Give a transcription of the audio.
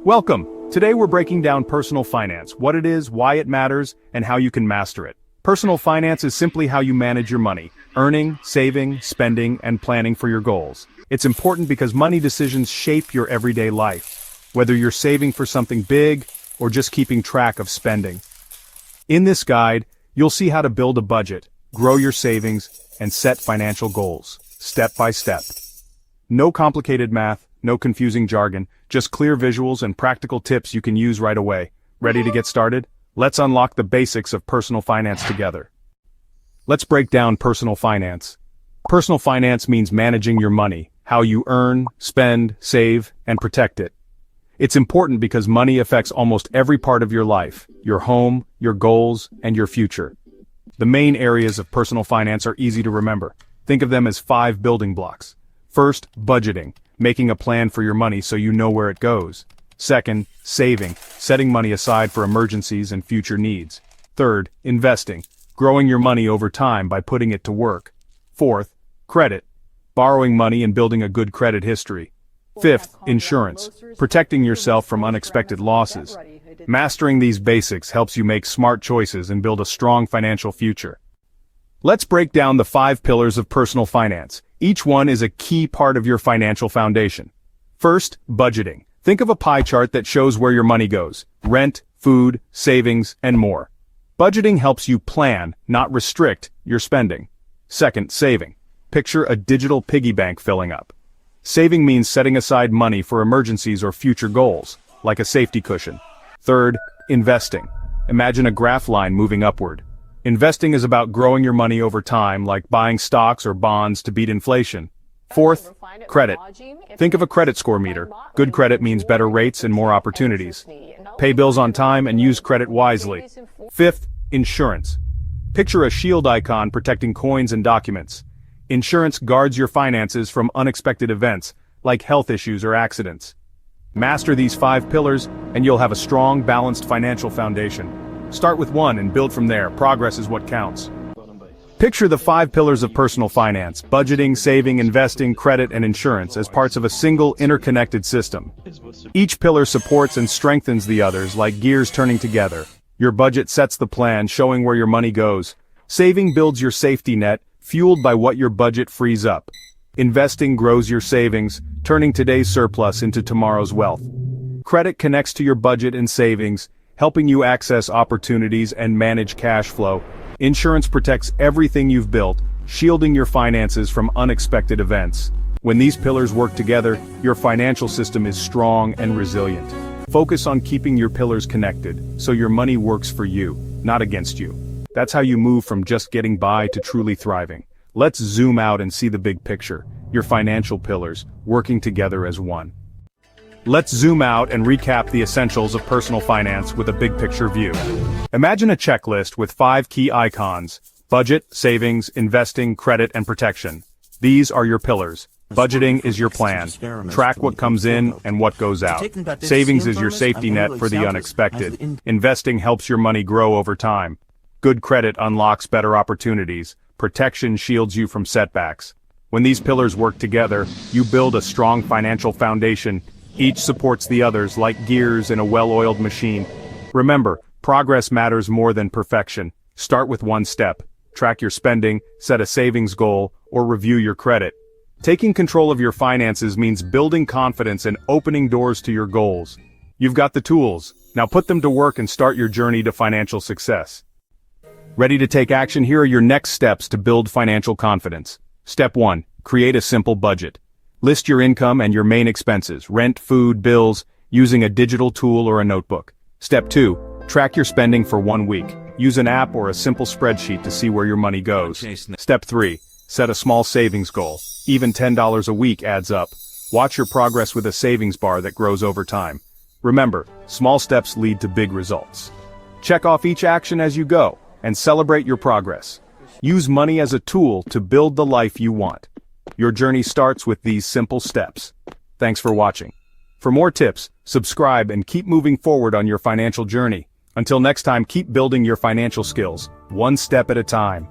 Welcome! Today we're breaking down personal finance, what it is, why it matters, and how you can master it. Personal finance is simply how you manage your money, earning, saving, spending, and planning for your goals. It's important because money decisions shape your everyday life, whether you're saving for something big or just keeping track of spending. In this guide, you'll see how to build a budget, grow your savings, and set financial goals, step by step. No complicated math, no confusing jargon, just clear visuals and practical tips you can use right away. Ready to get started? Let's unlock the basics of personal finance together. Let's break down personal finance. Personal finance means managing your money, how you earn, spend, save, and protect it. It's important because money affects almost every part of your life, your home, your goals, and your future. The main areas of personal finance are easy to remember. Think of them as 5 building blocks. First, budgeting, making a plan for your money so you know where it goes. Second, saving, setting money aside for emergencies and future needs. Third, investing, growing your money over time by putting it to work. Fourth, credit, borrowing money and building a good credit history. Fifth, insurance, protecting yourself from unexpected losses. Mastering these basics helps you make smart choices and build a strong financial future. Let's break down the 5 pillars of personal finance. Each one is a key part of your financial foundation. First, budgeting. Think of a pie chart that shows where your money goes: rent, food, savings, and more. Budgeting helps you plan, not restrict, your spending. Second, saving. Picture a digital piggy bank filling up. Saving means setting aside money for emergencies or future goals, like a safety cushion. Third, investing. Imagine a graph line moving upward. Investing is about growing your money over time, like buying stocks or bonds to beat inflation. Fourth, credit. Think of a credit score meter. Good credit means better rates and more opportunities. Pay bills on time and use credit wisely. Fifth, insurance. Picture a shield icon protecting coins and documents. Insurance guards your finances from unexpected events, like health issues or accidents. Master these 5 pillars, and you'll have a strong, balanced financial foundation. Start with one and build from there. Progress is what counts. Picture the 5 pillars of personal finance: budgeting, saving, investing, credit, and insurance as parts of a single, interconnected system. Each pillar supports and strengthens the others, like gears turning together. Your budget sets the plan, showing where your money goes. Saving builds your safety net, fueled by what your budget frees up. Investing grows your savings, turning today's surplus into tomorrow's wealth. Credit connects to your budget and savings, helping you access opportunities and manage cash flow. Insurance protects everything you've built, shielding your finances from unexpected events. When these pillars work together, your financial system is strong and resilient. Focus on keeping your pillars connected, so your money works for you, not against you. That's how you move from just getting by to truly thriving. Let's zoom out and see the big picture, your financial pillars, working together as one. Let's zoom out and recap the essentials of personal finance with a big picture view. Imagine a checklist with 5 key icons: budget, savings, investing, credit, and protection. These are your pillars. Budgeting is your plan. Track what comes in and what goes out. Savings is your safety net for the unexpected. Investing helps your money grow over time. Good credit unlocks better opportunities. Protection shields you from setbacks. When these pillars work together, you build a strong financial foundation. Each supports the others like gears in a well-oiled machine. Remember, progress matters more than perfection. Start with one step. Track your spending, set a savings goal, or review your credit. Taking control of your finances means building confidence and opening doors to your goals. You've got the tools. Now put them to work and start your journey to financial success. Ready to take action? Here are your next steps to build financial confidence. Step 1. Create a simple budget. List your income and your main expenses, rent, food, bills, using a digital tool or a notebook. Step 2. Track your spending for 1 week. Use an app or a simple spreadsheet to see where your money goes. Step 3. Set a small savings goal. Even $10 a week adds up. Watch your progress with a savings bar that grows over time. Remember, small steps lead to big results. Check off each action as you go, and celebrate your progress. Use money as a tool to build the life you want. Your journey starts with these simple steps. Thanks for watching. For more tips, subscribe and keep moving forward on your financial journey. Until next time, keep building your financial skills, one step at a time.